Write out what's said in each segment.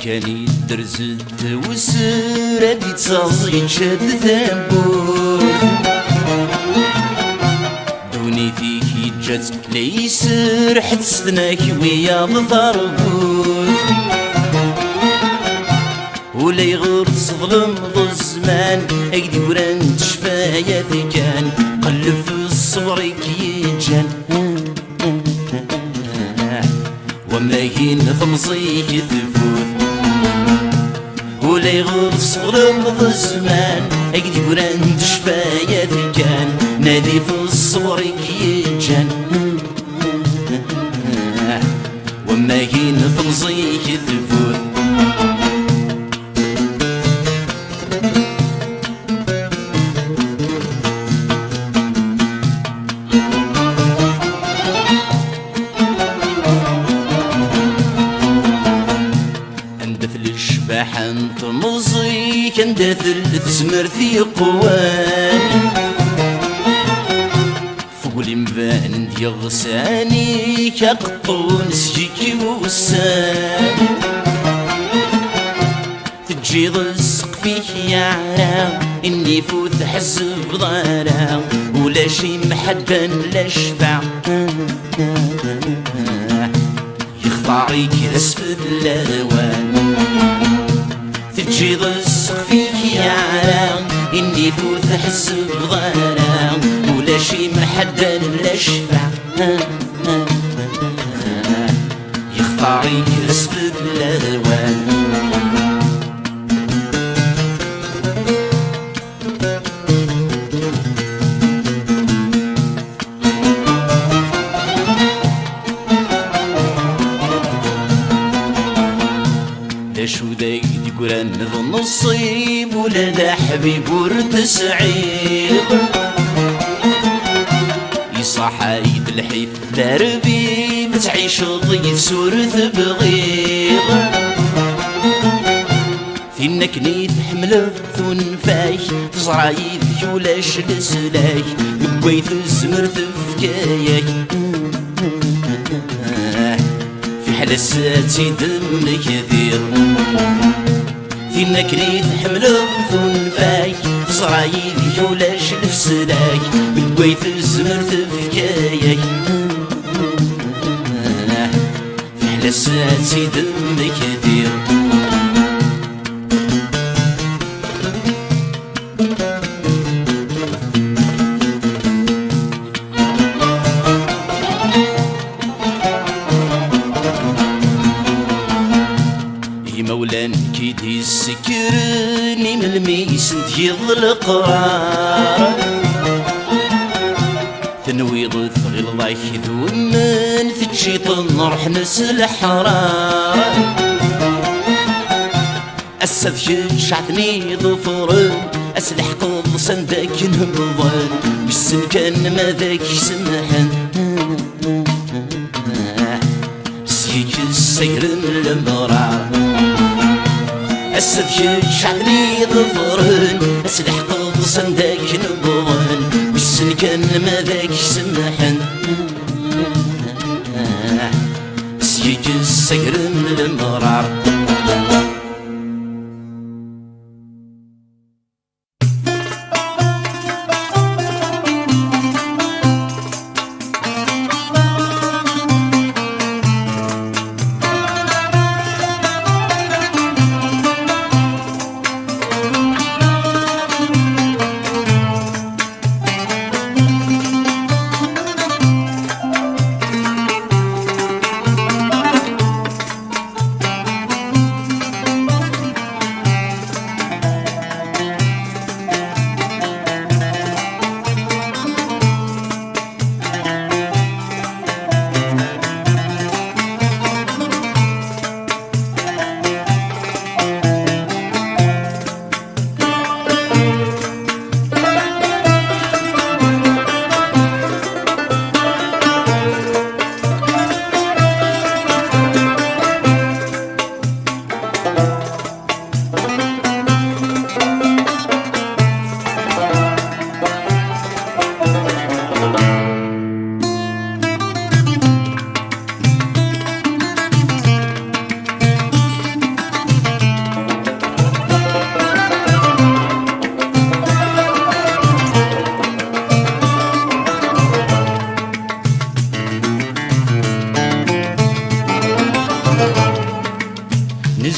كان يدرزد وسر هادي تصاصي شاد ثابور دوني فيك يتجات ليسر حتستناك ويا ضربور ولا يغور تصظلم ضو الزمان اكدي وران تشفايا كان قلب في الصور كيجان وما ينفمصيك تفوت ولا يغور تصظلم ضو الزمان اكدي وران تشفايا كان نادي في الصور كيجان وما ينفمصيك تفوت انت مزي كان داثل تسمر في قوان فوق المبان دي غساني كقطون سجيكي وسان تجي ضلسق فيك يا عرام اني فوت حزب ضارام ولا شي محبان لا شفع يخضعيك اسفل الاوان تجي ضلسق فيك يا عرام اني فوت حزب ضارام ولا شي محدن لا شفع يخضعيك اسفل الاوان شو داك دي قران ذو النصيب ولا دا حبيب ورد سعيد يصحايد الحيف دربي بتعيش ضيف سورة بغيض فينك نيت حمل ثنفاي تزرايد يولاش لسلاي بقيت الزمر تفكايك حلساتي دم كثير فينك ريت حمل ثنفاي صرايد يولاش لفسلاك بقيت الزمر تفكايك في حلساتي دم كثير مولان كيدي السكرني من الميس نتيض القرار تنويض ثغي الله يذوم من تجيطن روح نسل حرار أسد شعتني ظفر أسلح قض صندك نبضان بالسن كان ماذاك سمحن سيك السير المرار أسد شعري ظفرن أسلح قض صندك نبضان بالسن كان ماذاك سمحن سيك السير المرار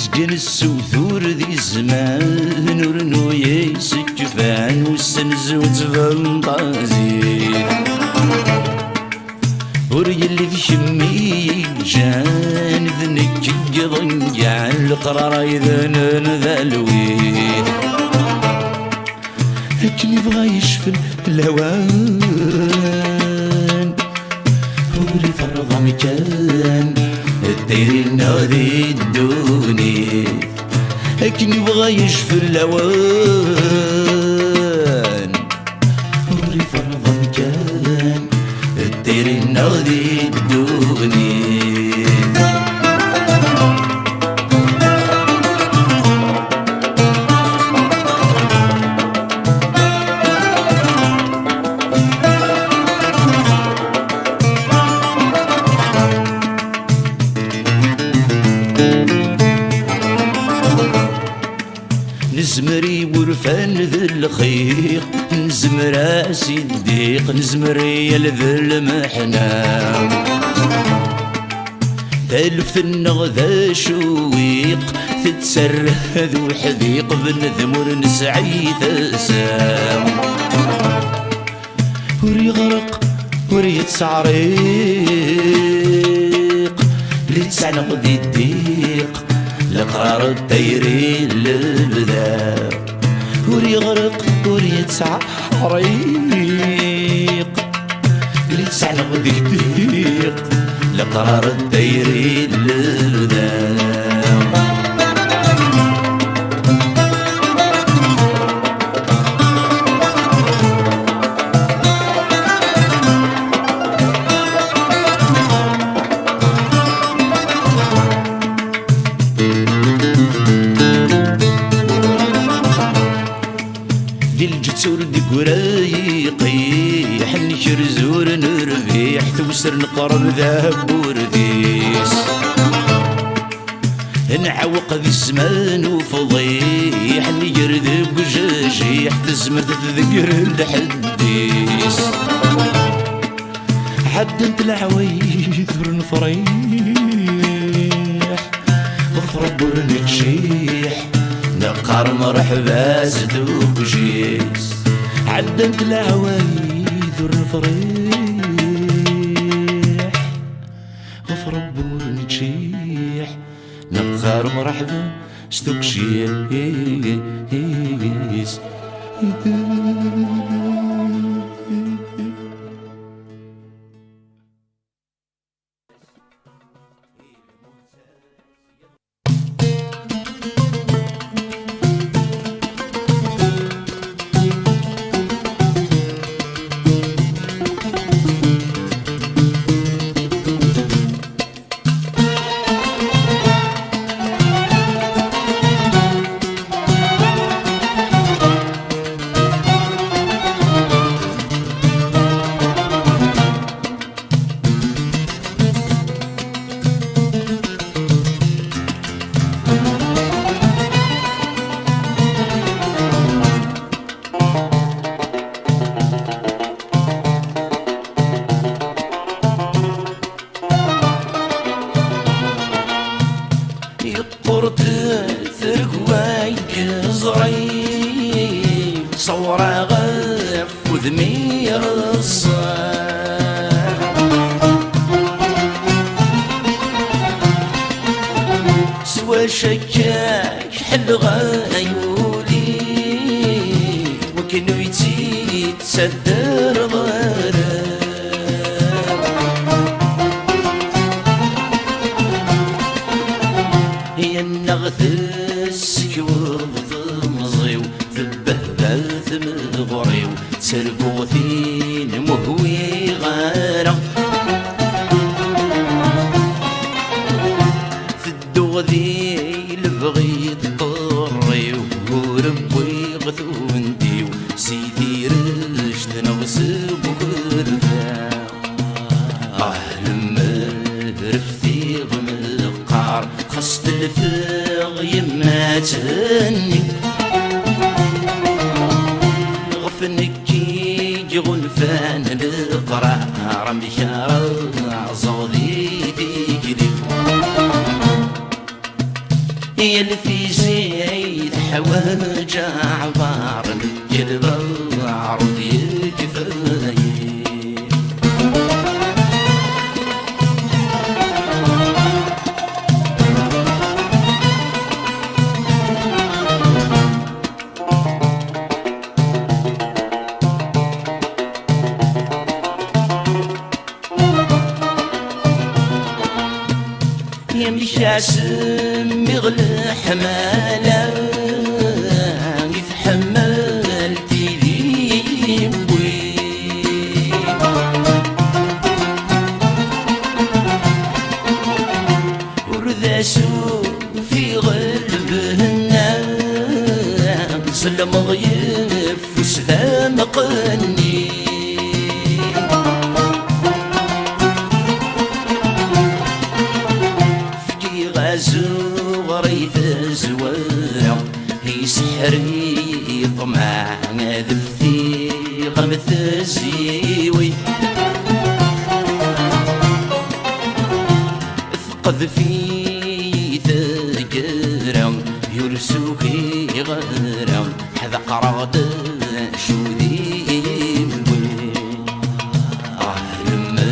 يزقن السوثور ذي زمان ورنو يسكفان والسنزوت فانطازي وريلي ذي شمي جان ذنك يضنجع القرار إذن ذا الويد لكن يبغى يشفي الهوان ولي فرض مكان الدير النادي الدوني لكن يبغى يشفي الهوان ولي فرض مكان الدير النادي الدوني نزمري ورفان ذي الخيق نزمر اسي الديق نزمري ذي المحنام تلف النغذا شويق تتسره ذو حذيق بنذمر نسعي ثسام وري غرق وري تسعريق اللي تسعنق ذي الديق لقرار الدايرين للبدا وري غرق وري تسعريق اللي تسعنق ذي الديق لقرار الدايرين للبدا ديلجتور دي قرايقي حنشر زور نربيح توسر نقرب ذهب ورديس نعوق ذي الزمان وفضيح نجر ذي بجاجيح تزمر تذكر الحديس حد انت العوايد نفريح غفرب ورنكشيح نقار مرحبا زدوك جيس عدنت العوايد ورنفريح غفر بور نتشيح نقار مرحبا زدوك جيس يقرت ثرقوايك زري صورة غف وذمير الصار سوى شكاك حل غايولي وكنويتي تسدر ضرر النغث السكور ضمزيو ذبهبل ثمغريو سرقوثين مهوي غارة في الدغذي لبغي تطريو وربي غثونديو سيدي رشد نغسب وكرفا لما رفتي غمقار خصت الفغ يماتني غفنكي جغنفان القرار مشار عصودي تجري يا اللي في زيت حواج عبار القلب العرض يكفايه. يا مشاسم يغلى حمالة في حمالتي ذي بوي ورداسو في غلبهن سلم غيف وسلام قني زغري تزوارع يسحري طمع ذفي غمث الزيوي ثقذ في ثقرع يرسوكي غرع هذا قراد شو ذي لما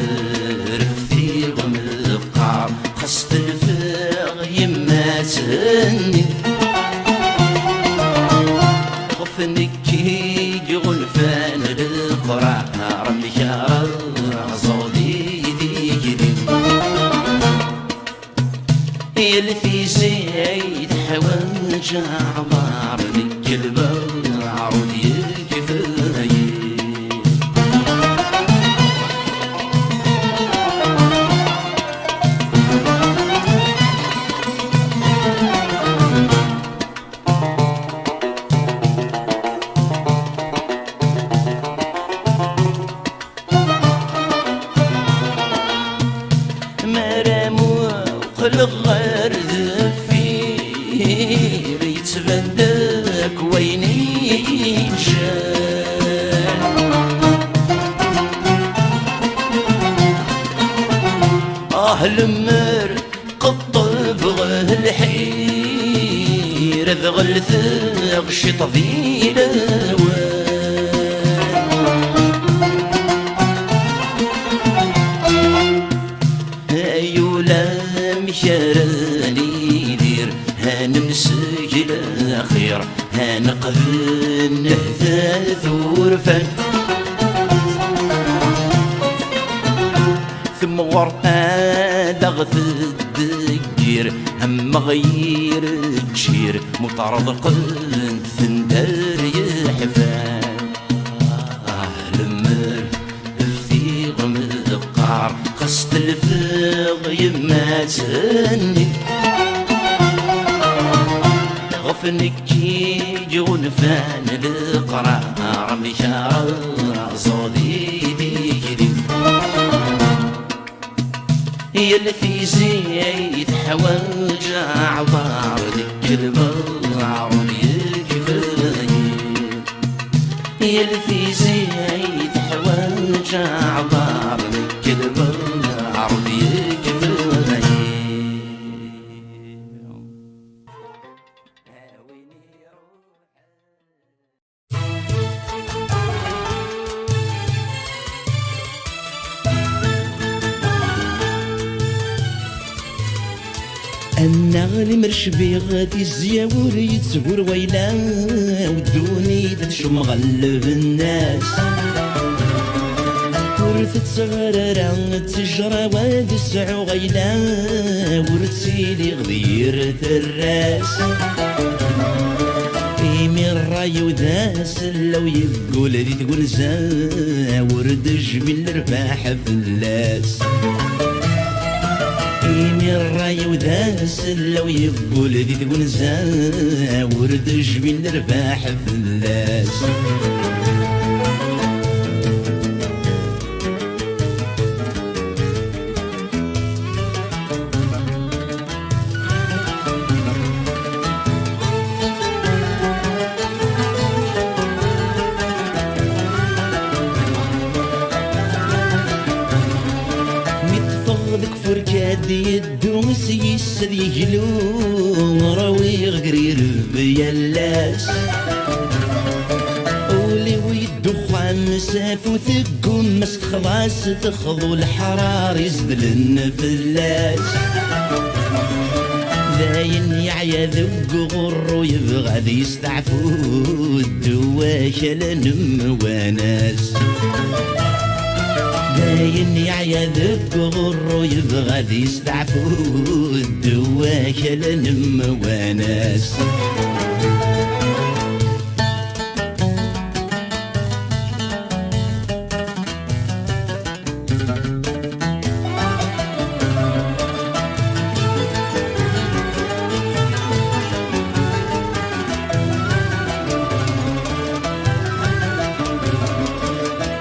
رفي غمقار خصت يماتني غفنك يغلفان القرى رمي شارع صودي ذيكري اللي في زيت حواج عبار ذيك البعرض يكفايه. الغرد فيه يتبندك وين ينشان المر قطب غه الحير ذغل ثغ شط ذي الوان مشاراني دير هنمسك الأخير هنقذ نهثاث ورفان ثم غرقا دغث الدقير هم غير تشير مطارد قلن ثندر يحفان المر في غمقار قصد الفغ يماتني غفنك يجون فان القرار مشارع صودي بيكري يلي في زيت حواج عبار ذيك البعرض يكفايه يلي في زيت حواج عبار ذيك البعرض يكفايه. النغل مرشبي غادي الزياور يتزور ويلا ودوني تشم غلب الناس ورثت صغررة تجرى واد السعو غيلا ورتسيلي غدير الراس إيمي الراي وداس لو يقول ذي تقول ورد جميل رباح في اللاس إيمي الراي وداس لو يقول ذي تقول ورد جميل رباح في اللاس فركاد يدوس يسد يجلو راوي غرير بيلاس ولي ويدخان سافو ثقم مس خلاص تخضو الحرار يزدلن فلاس ذاين يعيا ذق غرو يبغى ذي يستعفو الدواش لنم وناس ذاين يعيا ذق غرو يبغى ذي يستعفو الدواش لنم وناس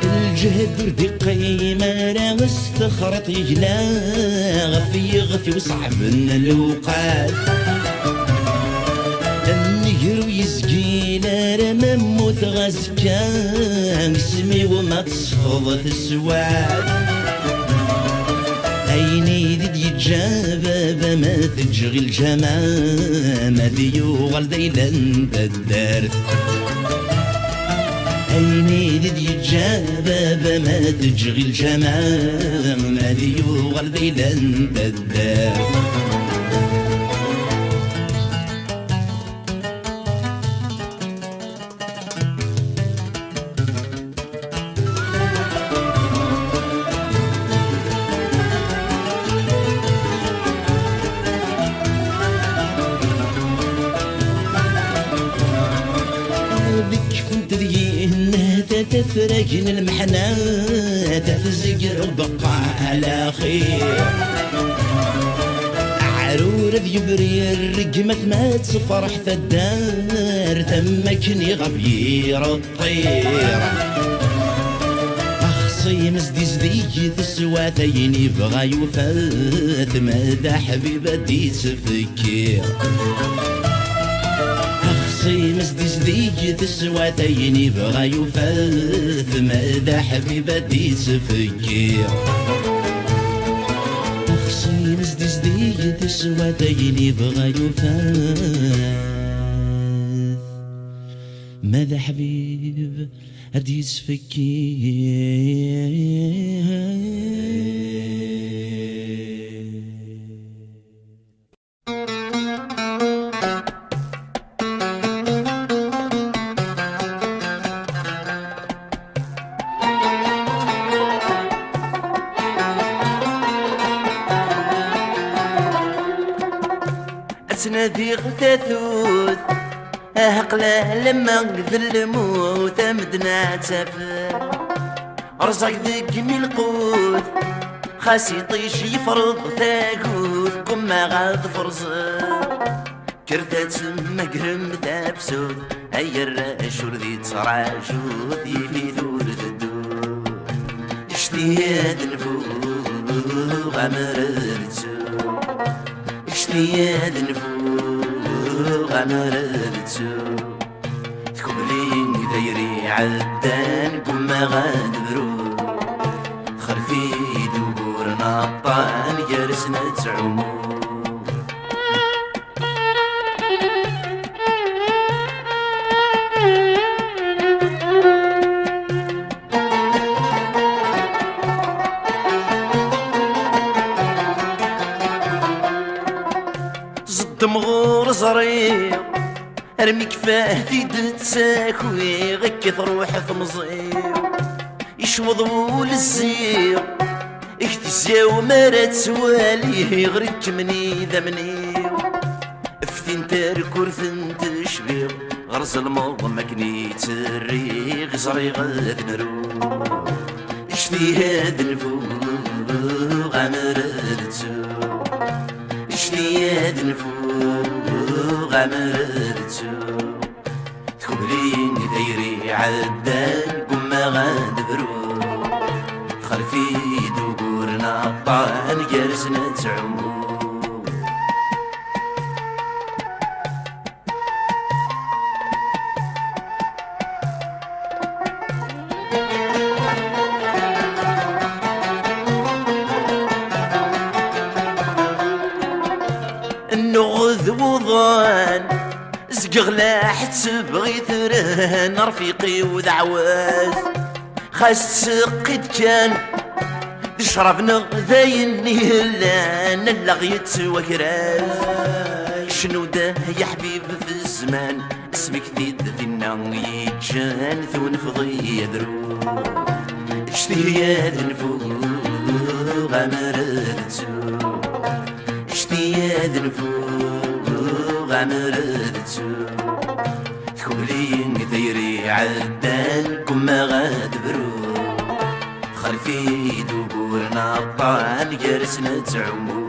الجهد ردي قيمة راه استخرط يجلا غفي وصعب الوقات النهر ويسقينا راه مموت غازكا اسمي وما تصفض في السواد عيني ذي يتجابى ما تجغي الجمال ذيوغل ديلان الدار عيني ذي يتجابى ما تجغي الجمال ما ذيوغل ديلان الدار تفرقن المحنة تفزق وبقى على خير عرور ذي برير رقمت ما تصفرح في الدار تمكني غبير الطير أخصي مزدي زدي تسواتين يبغى يفات ماذا حبيبة دي تفكير مزدي زدي تسواتين يبغى يفاث ماذا حبيبة دي تفكير أخصي مزدي زدي تسواتين يبغى يفاث ماذا حبيب هدي تفكير تنادي غتاثوث أهقله لما قذل الموت مدنا تسافر رزق ذيك من القوت خاس يطيش يفرض تاقوت كما غاد فرزر كرتات مقرم تابسود أي الراشور ذي تصراجوث يفي ذور تدور اشتياد نفوق عمرتسو اشتياد نفوق عمرتسو تكملين دايري عدان كما غاد برود خلفي دبور نطان جالسنا تعمو مغور صرير ارمي كفاه في تساكوي غيك تروح في مصير يشوض وللزير اختزاو مرات سوالي غريك مني ذمني افتين تاركور ثنت شبير غرز الموض مكني تريغ صري غاد نرو اشتي هاد نفوق عمرتسو اشتي هاد نفوق غمرتسو تكملين دايري عدان كما غاد برو خلفي دبور نطان جالسنا تعمو النغذ وضان زقغلا حتى بغيت رهن رفيقي ودعواز خاص تسقيت كان تشرب نغذاين يهلان اللغيت وكراز شنو ده يا حبيب في الزمان اسمك ذيد ذينا يجان ثون فضي يدرو اشتياد نفوق غمرتو اشتياد نفوق غمرتو ثكولين ثيري عدان كما غادبرو خلفي دبورنا الطعن جرسنا تعمو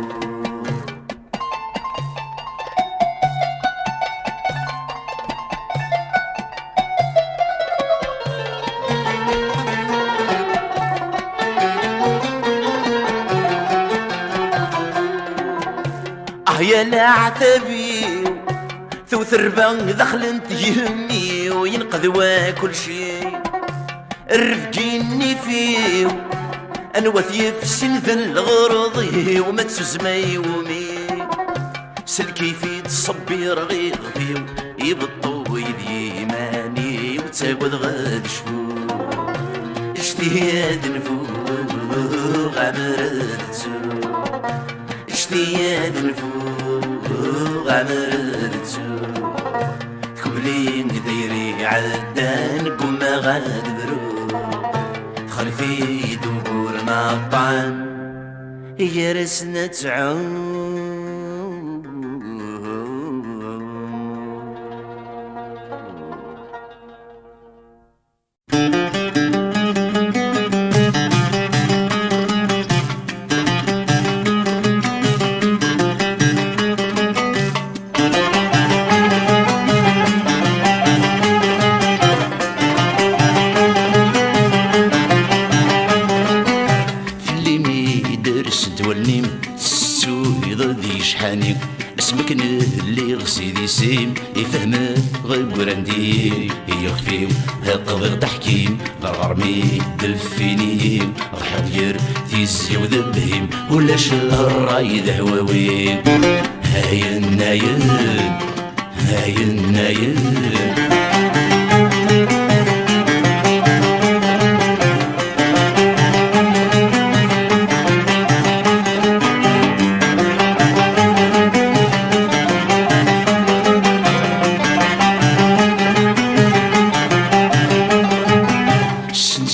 يا العتبي ثو ثربان دخلن تيهمي وينقذوا كل شي الرفقيني فيو انا وثي في سنذ الغرضي وما تسمي ومي سلكي في تصبي رغي غفيو يبطو يدي ماني وتاخذ غاد شفو اجتهاد نفوق غمرتو اجتهاد نفوق غمرتو كبلين ديري عدان كما غادبرو خلفي دبورنا الطعن يرسنا تعون اسمك اللي غسيدي سيم يفهم غير عندي يخفيو هقضي تحكيم غرمي دفينيم غحضير تيزي وذبهيم ولا شهر رايد هواوين هاي النايل هاي النايل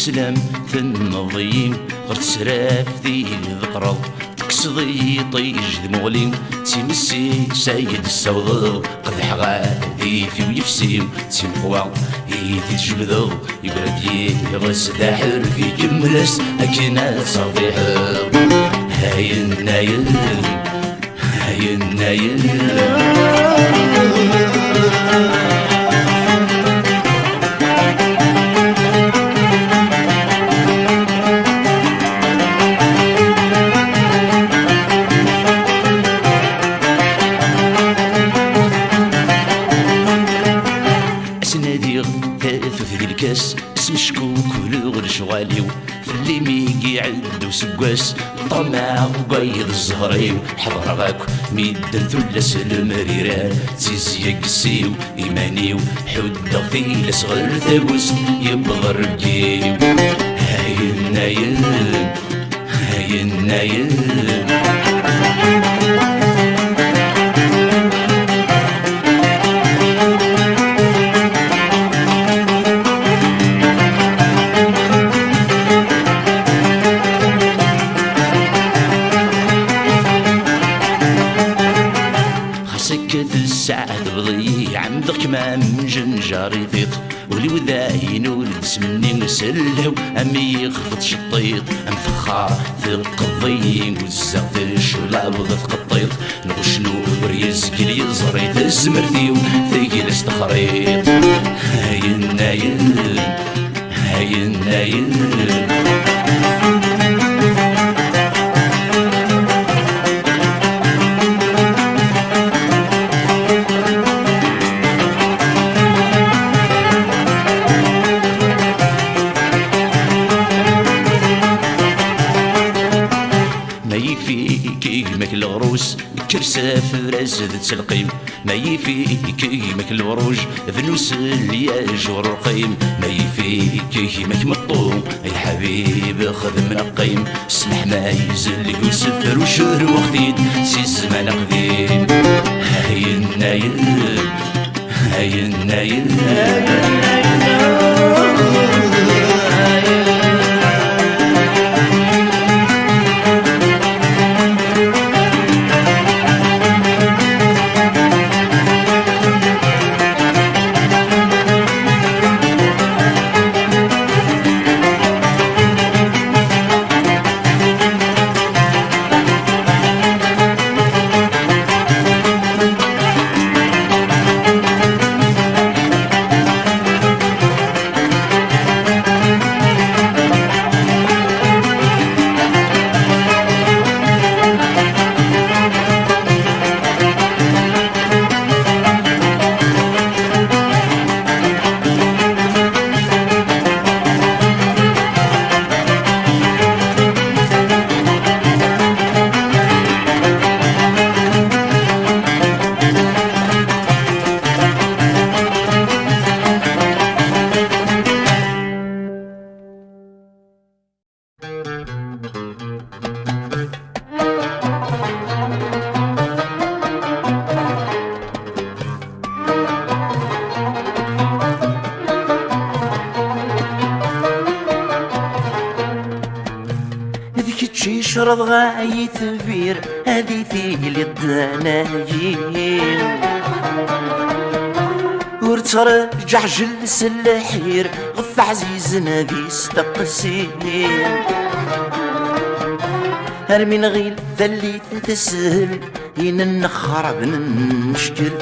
سلام ثم ضيم غير تسراف ذي ذقرض تكسضي طيج ذمغليم تيمسي سايد السوض قدح غادي في ويفسيم تيمقوى يدي تجبدو يبردي يغس داحر في كملس أكينا صفيح هاي النايل هاي النايل اسم شكوك ولغر شغاليو فاللي ميقي عدو سقاس طمع وقايد الزهريو حضر غاك ميدن ثلس المريران تيزي قسيو إيمانيو حد غثيل صغر ثاوس يبغر بجيو هاي النايل هاي النايل الساعة تبضي عمدك ما من جنجاري ثيط ولي وذاين ولد سمني نسلو أمي يخفض شطيط انفخار في القضيين وزاق في الشلاب وذا قطيط نغشنو وريزك لي زريت الزمرتيو ثقيل استخريط هاي النايل هاي النايل الغروس كرسة في رزة تلقيم ما يفيك كيمك الوروج ذنوس الياج والرقيم ما يفيك كيمك مطوم يا حبيب خذ من القيم اسمح ما يزل يوسف وشهر وخديد سي الزمان قديم هاي النايل هاي النايل شرط غاية ثبير هذي ثيلي الدنايين ورترجع جلس الحير غف عزيزنا ذي استقسين هرمين غيل ذلي تسهل ين النخرب نشكل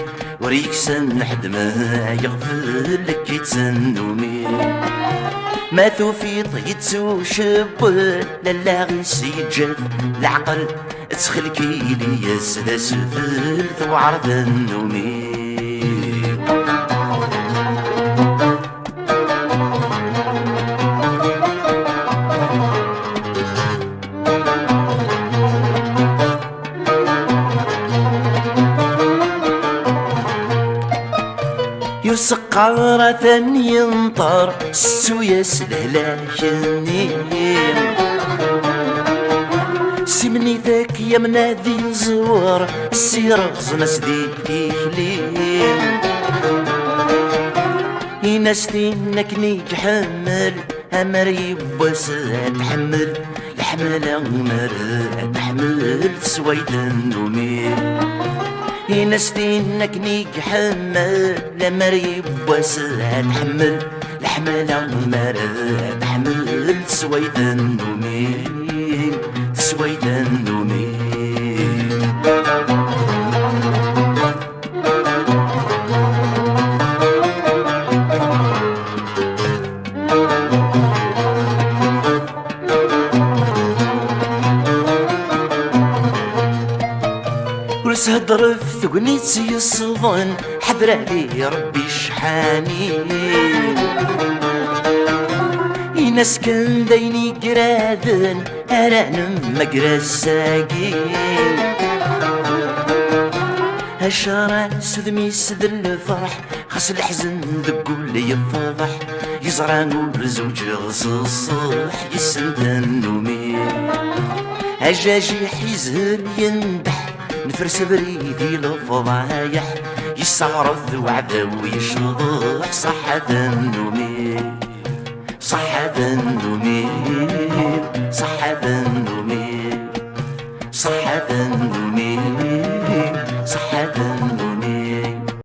وريك سنحد ما يغفر لك يتسنومي ما توفيط يتسو شبل لا غيس يتجف العقل تخلكي لي يسدا سفل وعرض النومي سقارة ينطر ستو يسلهلا كنين سمني ذاك يا منادي الزوار السيرغز مسدي تيخلين ينستينك نيك حمل أمر يبوس تحمل الحمل أمر تحمل سويد النومي ينستينك نيك حمل لمر يبوس تحمل الحمل أمر تحمل سويد النومي سويد النومي هدر في ثقنيتي الصفن حذر علي ربي شحانين يناس كان ديني قرادن أرانم مقرا الساقين هالشارع سدمي سد الفرح خاص الحزن دقول يفضح يزران والزوج غص الصح يسند النومي هجاجي حيزهر يندح نفرس بريدي للفضايح يستعرض وعده ويشضح صحة النومي